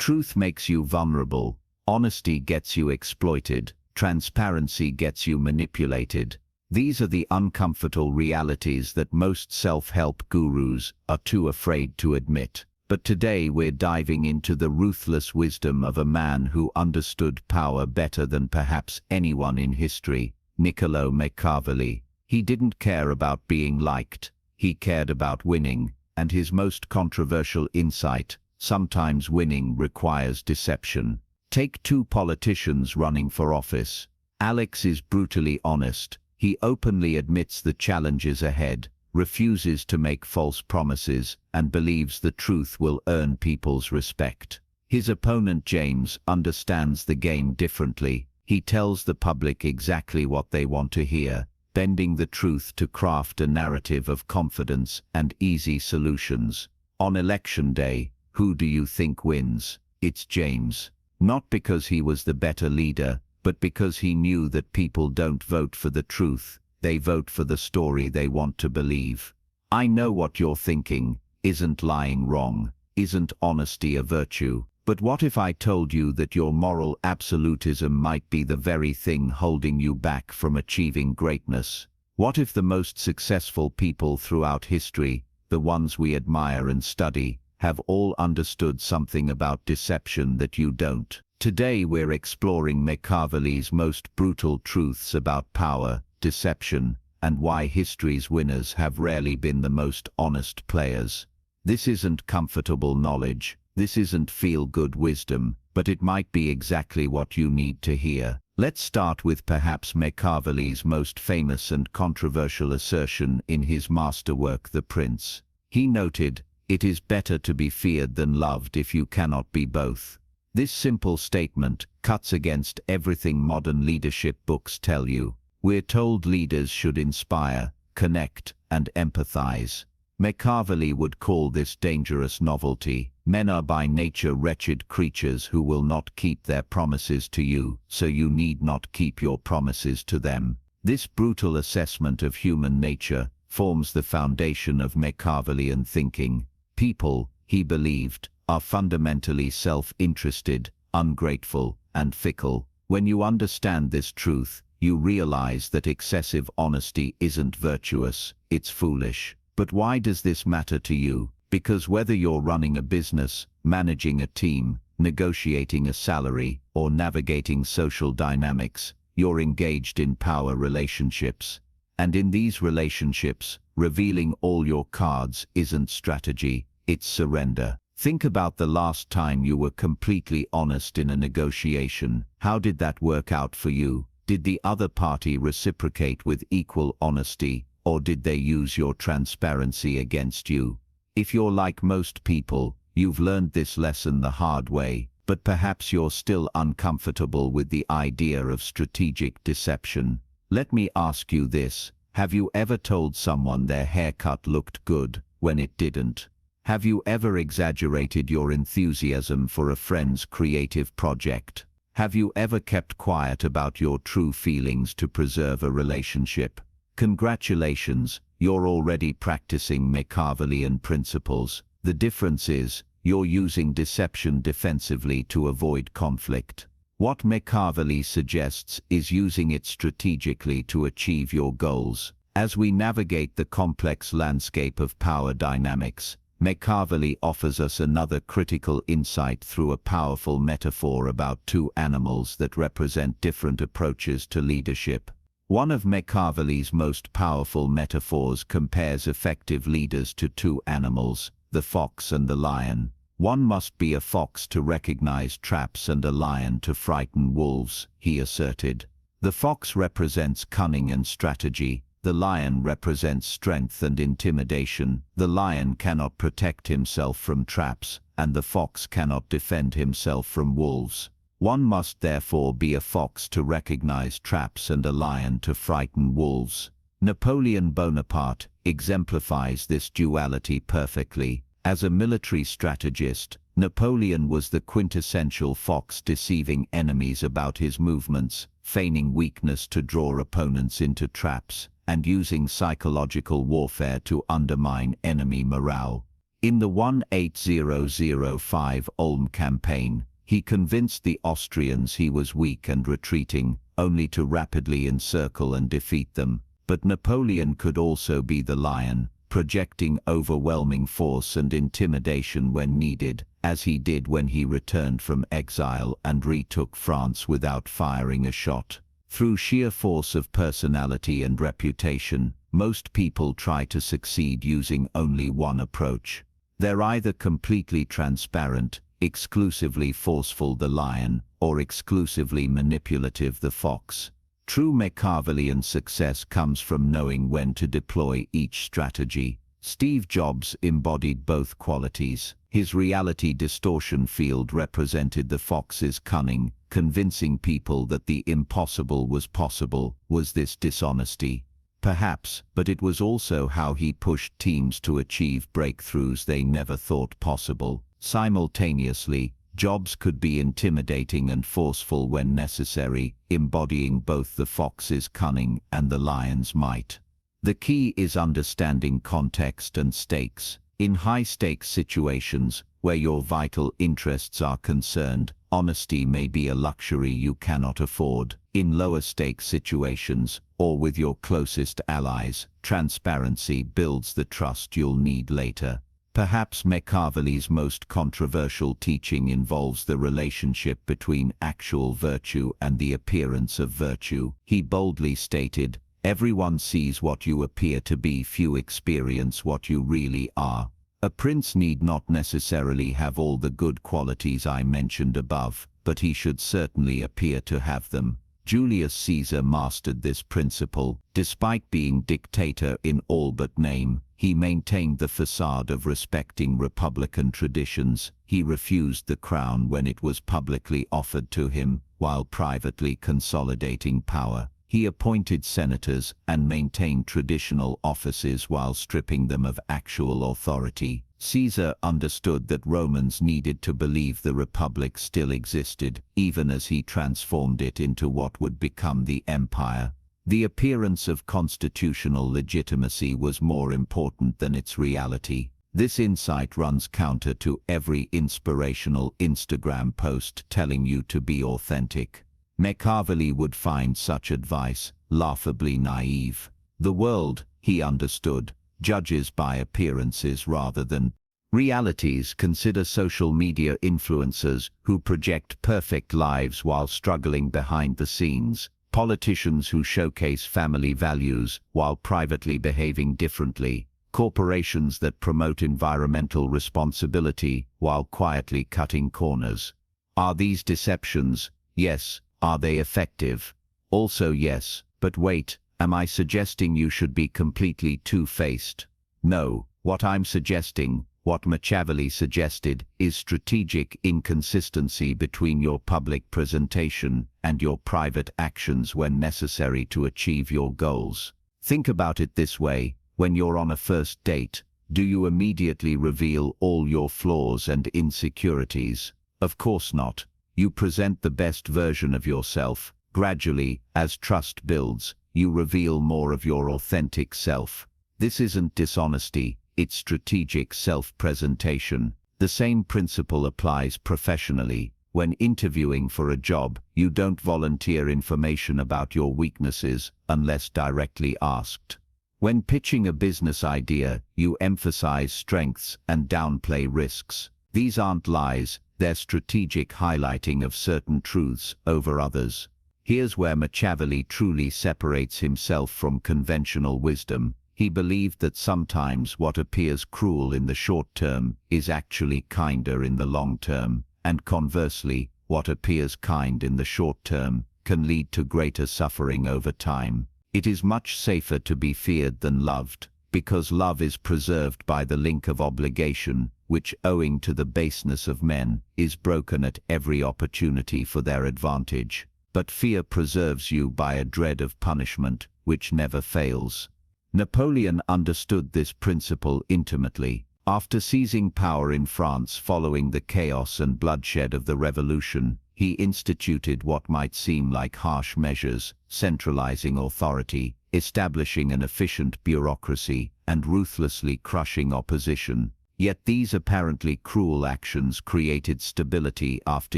Truth makes you vulnerable. Honesty gets you exploited. Transparency gets you manipulated. These are the uncomfortable realities that most self-help gurus are too afraid to admit. But today we're diving into the ruthless wisdom of a man who understood power better than perhaps anyone in history, Niccolo Machiavelli. He didn't care about being liked. He cared about winning, and his most controversial insight: sometimes winning requires deception. Take two politicians running for office. Alex is brutally honest. He openly admits the challenges ahead, refuses to make false promises, and believes the truth will earn people's respect. His opponent James understands the game differently. He tells the public exactly what they want to hear, bending the truth to craft a narrative of confidence and easy solutions. On election day, who do you think wins? It's James. Not because he was the better leader, but because he knew that people don't vote for the truth, they vote for the story they want to believe. I know what you're thinking. Isn't lying wrong? Isn't honesty a virtue? But what if I told you that your moral absolutism might be the very thing holding you back from achieving greatness? What if the most successful people throughout history, the ones we admire and study, have all understood something about deception that you don't? Today we're exploring Machiavelli's most brutal truths about power, deception, and why history's winners have rarely been the most honest players. This isn't comfortable knowledge. This isn't feel-good wisdom, but it might be exactly what you need to hear. Let's start with perhaps Machiavelli's most famous and controversial assertion in his masterwork, The Prince. He noted, "It is better to be feared than loved if you cannot be both." This simple statement cuts against everything modern leadership books tell you. We're told leaders should inspire, connect, and empathize. Machiavelli would call this dangerous novelty. Men are by nature wretched creatures who will not keep their promises to you, so you need not keep your promises to them. This brutal assessment of human nature forms the foundation of Machiavellian thinking. People, he believed, are fundamentally self-interested, ungrateful, and fickle. When you understand this truth, you realize that excessive honesty isn't virtuous, it's foolish. But why does this matter to you? Because whether you're running a business, managing a team, negotiating a salary, or navigating social dynamics, you're engaged in power relationships. And in these relationships, revealing all your cards isn't strategy, it's surrender. Think about the last time you were completely honest in a negotiation. How did that work out for you? Did the other party reciprocate with equal honesty, or did they use your transparency against you? If you're like most people, you've learned this lesson the hard way, but perhaps you're still uncomfortable with the idea of strategic deception. Let me ask you this: have you ever told someone their haircut looked good when it didn't? Have you ever exaggerated your enthusiasm for a friend's creative project? Have you ever kept quiet about your true feelings to preserve a relationship? Congratulations, you're already practicing Machiavellian principles. The difference is, you're using deception defensively to avoid conflict. What Machiavelli suggests is using it strategically to achieve your goals. As we navigate the complex landscape of power dynamics, Machiavelli offers us another critical insight through a powerful metaphor about two animals that represent different approaches to leadership. One of Machiavelli's most powerful metaphors compares effective leaders to two animals, the fox and the lion. One must be a fox to recognize traps and a lion to frighten wolves, he asserted. The fox represents cunning and strategy. The lion represents strength and intimidation. The lion cannot protect himself from traps, and the fox cannot defend himself from wolves. One must therefore be a fox to recognize traps and a lion to frighten wolves. Napoleon Bonaparte exemplifies this duality perfectly. As a military strategist, Napoleon was the quintessential fox, deceiving enemies about his movements, feigning weakness to draw opponents into traps, and using psychological warfare to undermine enemy morale. In the 1805 Ulm campaign, he convinced the Austrians he was weak and retreating, only to rapidly encircle and defeat them. But Napoleon could also be the lion, projecting overwhelming force and intimidation when needed, as he did when he returned from exile and retook France without firing a shot. Through sheer force of personality and reputation, most people try to succeed using only one approach. They're either completely transparent, exclusively forceful, the lion, or exclusively manipulative, the fox. True Machiavellian success comes from knowing when to deploy each strategy. Steve Jobs embodied both qualities. His reality distortion field represented the fox's cunning, convincing people that the impossible was possible. Was this dishonesty? Perhaps, but it was also how he pushed teams to achieve breakthroughs they never thought possible. Simultaneously, Jobs could be intimidating and forceful when necessary, embodying both the fox's cunning and the lion's might. The key is understanding context and stakes. In high-stakes situations, where your vital interests are concerned, honesty may be a luxury you cannot afford. In lower-stakes situations, or with your closest allies, transparency builds the trust you'll need later. Perhaps Machiavelli's most controversial teaching involves the relationship between actual virtue and the appearance of virtue. He boldly stated, "Everyone sees what you appear to be, few experience what you really are." A prince need not necessarily have all the good qualities I mentioned above, but he should certainly appear to have them. Julius Caesar mastered this principle. Despite being dictator in all but name, he maintained the facade of respecting republican traditions. He refused the crown when it was publicly offered to him, while privately consolidating power. He appointed senators and maintained traditional offices while stripping them of actual authority. Caesar understood that Romans needed to believe the republic still existed, even as he transformed it into what would become the empire. The appearance of constitutional legitimacy was more important than its reality. This insight runs counter to every inspirational Instagram post telling you to be authentic. Machiavelli would find such advice laughably naive. The world, he understood, judges by appearances rather than realities. Consider social media influencers who project perfect lives while struggling behind the scenes, politicians who showcase family values while privately behaving differently, corporations that promote environmental responsibility while quietly cutting corners. Are these deceptions? Yes. Are they effective? Also yes, but wait, am I suggesting you should be completely two-faced? No, what I'm suggesting, what Machiavelli suggested, is strategic inconsistency between your public presentation and your private actions when necessary to achieve your goals. Think about it this way: when you're on a first date, do you immediately reveal all your flaws and insecurities? Of course not. You present the best version of yourself. Gradually, as trust builds, you reveal more of your authentic self. This isn't dishonesty, it's strategic self-presentation. The same principle applies professionally. When interviewing for a job, you don't volunteer information about your weaknesses unless directly asked. When pitching a business idea, you emphasize strengths and downplay risks. These aren't lies. Their strategic highlighting of certain truths over others. Here's where Machiavelli truly separates himself from conventional wisdom. He believed that sometimes what appears cruel in the short term is actually kinder in the long term, and conversely, what appears kind in the short term can lead to greater suffering over time. It is much safer to be feared than loved, because love is preserved by the link of obligation, which, owing to the baseness of men, is broken at every opportunity for their advantage. But fear preserves you by a dread of punishment, which never fails. Napoleon understood this principle intimately. After seizing power in France following the chaos and bloodshed of the Revolution, he instituted what might seem like harsh measures, centralizing authority, establishing an efficient bureaucracy, and ruthlessly crushing opposition. Yet these apparently cruel actions created stability after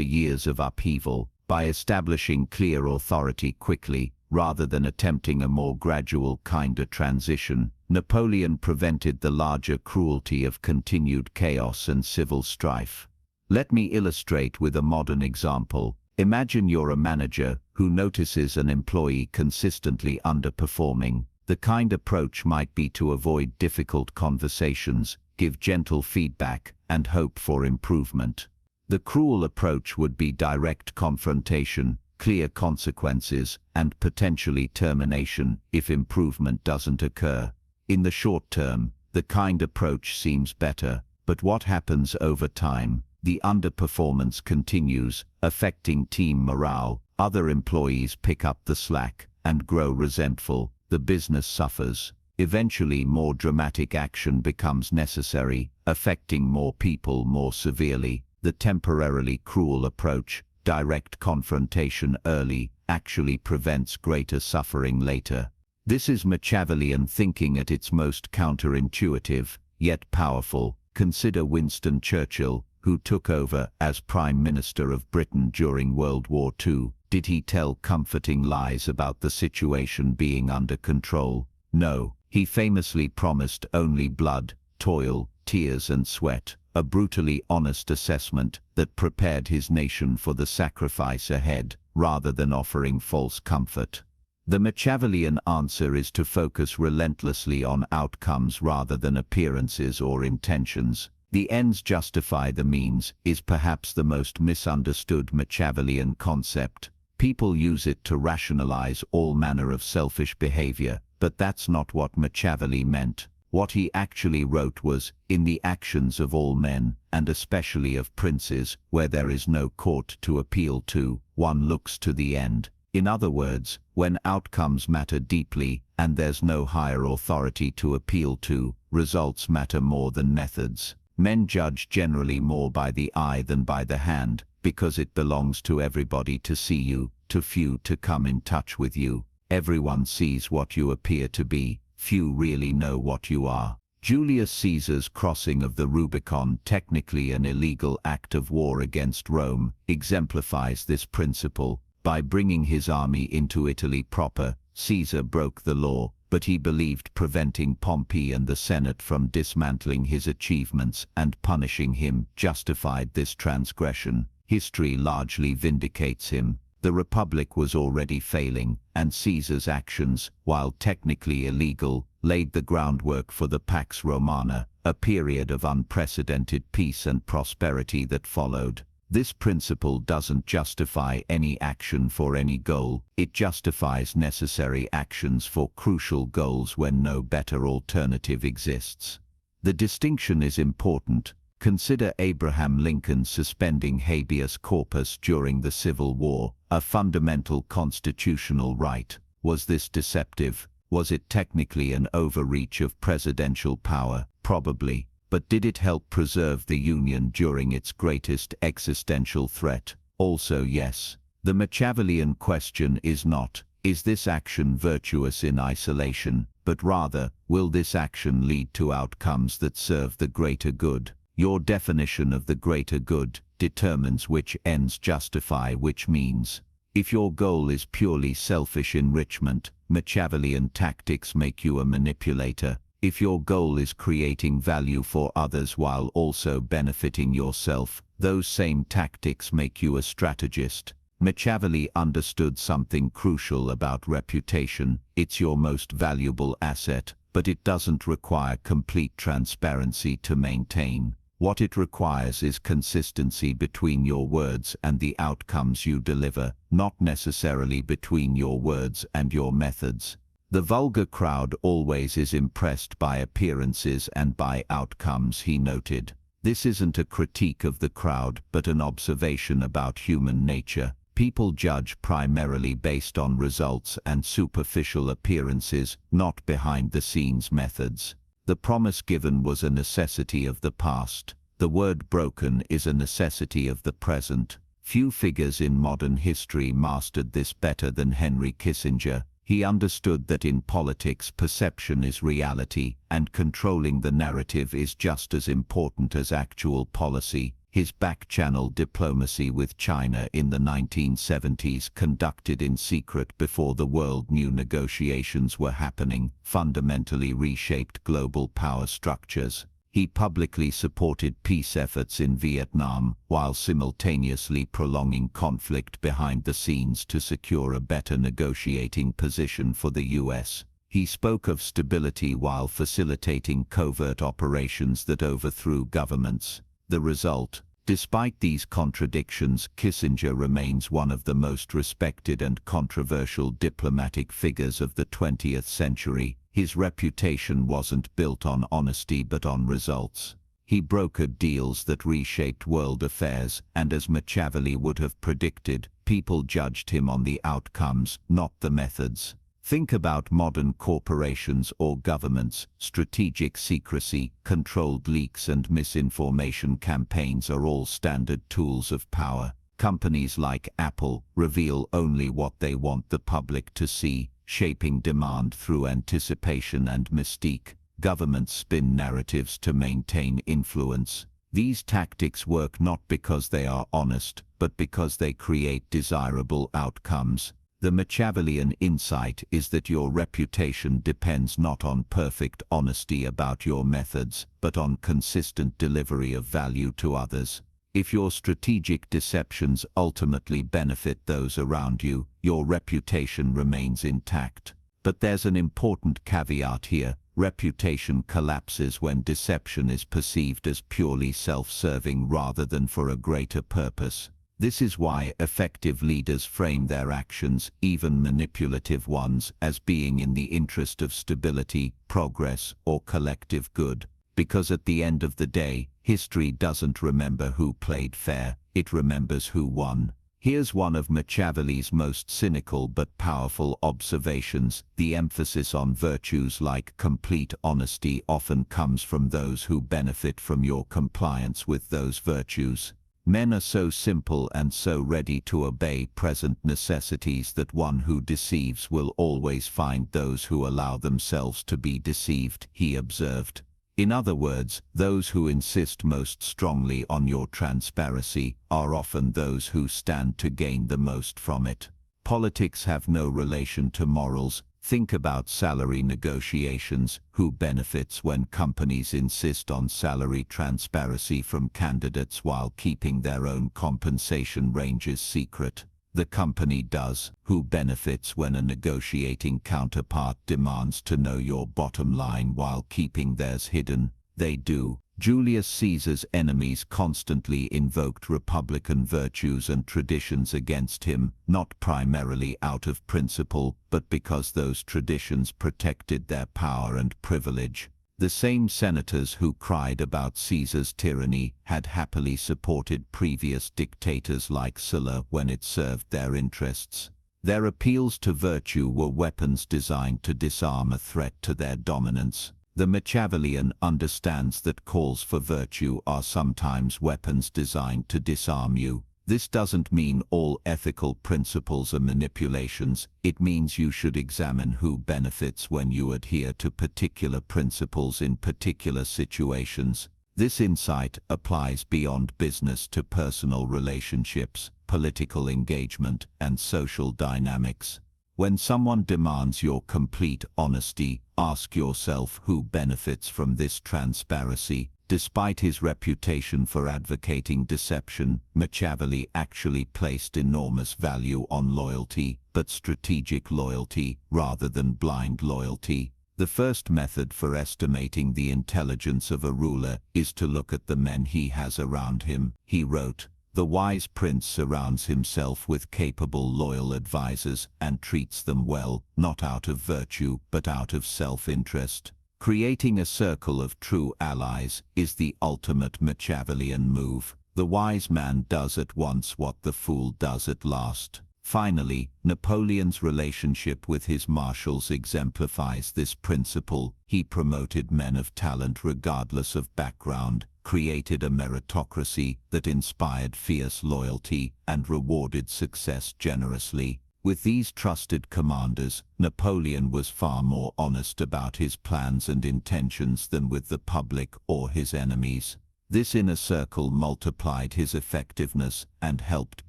years of upheaval by establishing clear authority quickly, rather than attempting a more gradual, kinder transition. Napoleon prevented the larger cruelty of continued chaos and civil strife. Let me illustrate with a modern example. Imagine you're a manager who notices an employee consistently underperforming. The kind approach might be to avoid difficult conversations, give gentle feedback, and hope for improvement. The cruel approach would be direct confrontation, clear consequences, and potentially termination if improvement doesn't occur. In the short term, the kind approach seems better, but what happens over time? The underperformance continues, affecting team morale. Other employees pick up the slack and grow resentful. The business suffers. Eventually, more dramatic action becomes necessary, affecting more people more severely. The temporarily cruel approach, direct confrontation early, actually prevents greater suffering later. This is Machiavellian thinking at its most counterintuitive, yet powerful. Consider Winston Churchill, who took over as Prime Minister of Britain during World War II. Did he tell comforting lies about the situation being under control? No. He famously promised only blood, toil, tears and sweat, a brutally honest assessment that prepared his nation for the sacrifice ahead, rather than offering false comfort. The Machiavellian answer is to focus relentlessly on outcomes rather than appearances or intentions. The ends justify the means is perhaps the most misunderstood Machiavellian concept. People use it to rationalize all manner of selfish behavior, but that's not what Machiavelli meant. What he actually wrote was, in the actions of all men, and especially of princes, where there is no court to appeal to, one looks to the end. In other words, when outcomes matter deeply, and there's no higher authority to appeal to, results matter more than methods. Men judge generally more by the eye than by the hand, because it belongs to everybody to see you, to few to come in touch with you. Everyone sees what you appear to be, few really know what you are. Julius Caesar's crossing of the Rubicon, technically an illegal act of war against Rome, exemplifies this principle. By bringing his army into Italy proper, Caesar broke the law, but he believed preventing Pompey and the Senate from dismantling his achievements and punishing him justified this transgression. History largely vindicates him. The Republic was already failing, and Caesar's actions, while technically illegal, laid the groundwork for the Pax Romana, a period of unprecedented peace and prosperity that followed. This principle doesn't justify any action for any goal, it justifies necessary actions for crucial goals when no better alternative exists. The distinction is important. Consider Abraham Lincoln suspending habeas corpus during the Civil War, a fundamental constitutional right. Was this deceptive? Was it technically an overreach of presidential power? Probably. But did it help preserve the Union during its greatest existential threat? Also yes. The Machiavellian question is not, is this action virtuous in isolation, but rather, will this action lead to outcomes that serve the greater good? Your definition of the greater good determines which ends justify which means. If your goal is purely selfish enrichment, Machiavellian tactics make you a manipulator. If your goal is creating value for others while also benefiting yourself, those same tactics make you a strategist. Machiavelli understood something crucial about reputation. It's your most valuable asset, but it doesn't require complete transparency to maintain. What it requires is consistency between your words and the outcomes you deliver, not necessarily between your words and your methods. The vulgar crowd always is impressed by appearances and by outcomes, he noted. This isn't a critique of the crowd, but an observation about human nature. People judge primarily based on results and superficial appearances, not behind-the-scenes methods. The promise given was a necessity of the past. The word broken is a necessity of the present. Few figures in modern history mastered this better than Henry Kissinger. He understood that in politics perception is reality, and controlling the narrative is just as important as actual policy. His back-channel diplomacy with China in the 1970s, conducted in secret before the world knew negotiations were happening, fundamentally reshaped global power structures. He publicly supported peace efforts in Vietnam, while simultaneously prolonging conflict behind the scenes to secure a better negotiating position for the US. He spoke of stability while facilitating covert operations that overthrew governments. The result: despite these contradictions, Kissinger remains one of the most respected and controversial diplomatic figures of the 20th century. His reputation wasn't built on honesty but on results. He brokered deals that reshaped world affairs, and as Machiavelli would have predicted, people judged him on the outcomes, not the methods. Think about modern corporations or governments. Strategic secrecy, controlled leaks and misinformation campaigns are all standard tools of power. Companies like Apple reveal only what they want the public to see, shaping demand through anticipation and mystique. Governments spin narratives to maintain influence. These tactics work not because they are honest, but because they create desirable outcomes. The Machiavellian insight is that your reputation depends not on perfect honesty about your methods, but on consistent delivery of value to others. If your strategic deceptions ultimately benefit those around you, your reputation remains intact. But there's an important caveat here. Reputation collapses when deception is perceived as purely self-serving rather than for a greater purpose. This is why effective leaders frame their actions, even manipulative ones, as being in the interest of stability, progress, or collective good. Because at the end of the day, history doesn't remember who played fair, it remembers who won. Here's one of Machiavelli's most cynical but powerful observations: the emphasis on virtues like complete honesty often comes from those who benefit from your compliance with those virtues. Men are so simple and so ready to obey present necessities that one who deceives will always find those who allow themselves to be deceived, he observed. In other words, those who insist most strongly on your transparency are often those who stand to gain the most from it. Politics have no relation to morals. Think about salary negotiations. Who benefits when companies insist on salary transparency from candidates while keeping their own compensation ranges secret? The company does. Who benefits when a negotiating counterpart demands to know your bottom line while keeping theirs hidden? They do. Julius Caesar's enemies constantly invoked republican virtues and traditions against him, not primarily out of principle, but because those traditions protected their power and privilege. The same senators who cried about Caesar's tyranny had happily supported previous dictators like Sulla when it served their interests. Their appeals to virtue were weapons designed to disarm a threat to their dominance. The Machiavellian understands that calls for virtue are sometimes weapons designed to disarm you. This doesn't mean all ethical principles are manipulations. It means you should examine who benefits when you adhere to particular principles in particular situations. This insight applies beyond business to personal relationships, political engagement, and social dynamics. When someone demands your complete honesty, ask yourself who benefits from this transparency. Despite his reputation for advocating deception, Machiavelli actually placed enormous value on loyalty, but strategic loyalty rather than blind loyalty. The first method for estimating the intelligence of a ruler is to look at the men he has around him. He wrote, "The wise prince surrounds himself with capable, loyal advisors and treats them well, not out of virtue, but out of self-interest." Creating a circle of true allies is the ultimate Machiavellian move. The wise man does at once what the fool does at last. Finally, Napoleon's relationship with his marshals exemplifies this principle. He promoted men of talent regardless of background, created a meritocracy that inspired fierce loyalty, and rewarded success generously. With these trusted commanders, Napoleon was far more honest about his plans and intentions than with the public or his enemies. This inner circle multiplied his effectiveness and helped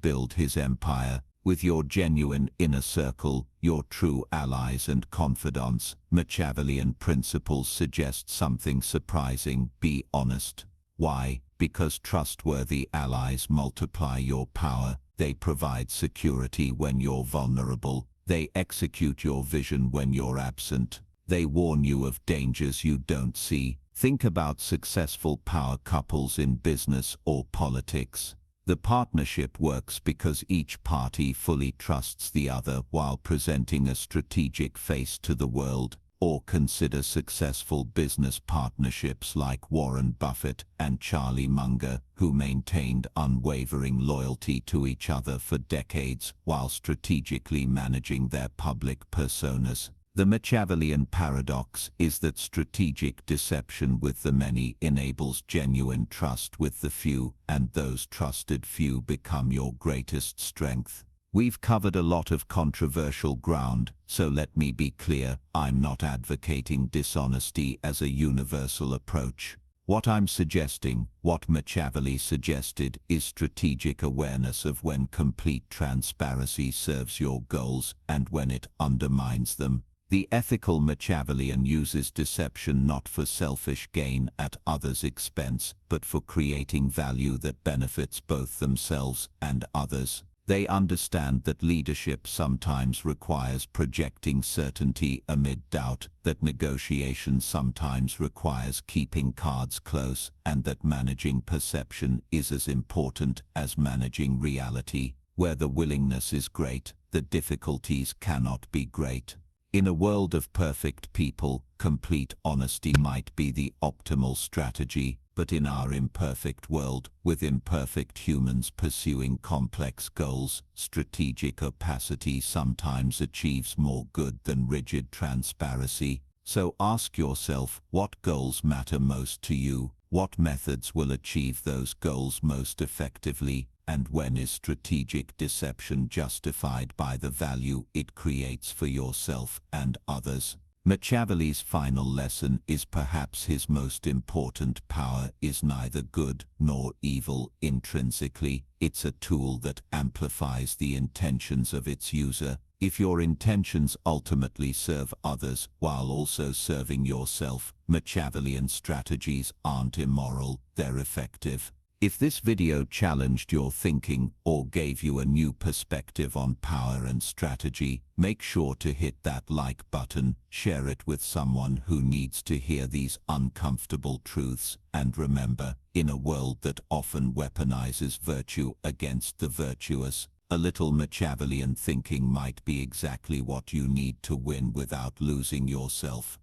build his empire. With your genuine inner circle, your true allies and confidants, Machiavellian principles suggest something surprising: be honest. Why? Because trustworthy allies multiply your power. They provide security when you're vulnerable. They execute your vision when you're absent. They warn you of dangers you don't see. Think about successful power couples in business or politics. The partnership works because each party fully trusts the other while presenting a strategic face to the world. Or consider successful business partnerships like Warren Buffett and Charlie Munger, who maintained unwavering loyalty to each other for decades while strategically managing their public personas. The Machiavellian paradox is that strategic deception with the many enables genuine trust with the few, and those trusted few become your greatest strength. We've covered a lot of controversial ground, so let me be clear: I'm not advocating dishonesty as a universal approach. What I'm suggesting, what Machiavelli suggested, is strategic awareness of when complete transparency serves your goals and when it undermines them. The ethical Machiavellian uses deception not for selfish gain at others' expense, but for creating value that benefits both themselves and others. They understand that leadership sometimes requires projecting certainty amid doubt, that negotiation sometimes requires keeping cards close, and that managing perception is as important as managing reality. Where the willingness is great, the difficulties cannot be great. In a world of perfect people, complete honesty might be the optimal strategy, but in our imperfect world, with imperfect humans pursuing complex goals, strategic opacity sometimes achieves more good than rigid transparency. So ask yourself, what goals matter most to you? What methods will achieve those goals most effectively? And when is strategic deception justified by the value it creates for yourself and others? Machiavelli's final lesson is perhaps his most important: power is neither good nor evil intrinsically. It's a tool that amplifies the intentions of its user. If your intentions ultimately serve others while also serving yourself, Machiavellian strategies aren't immoral, they're effective. If this video challenged your thinking or gave you a new perspective on power and strategy, make sure to hit that like button, share it with someone who needs to hear these uncomfortable truths, and remember, in a world that often weaponizes virtue against the virtuous, a little Machiavellian thinking might be exactly what you need to win without losing yourself.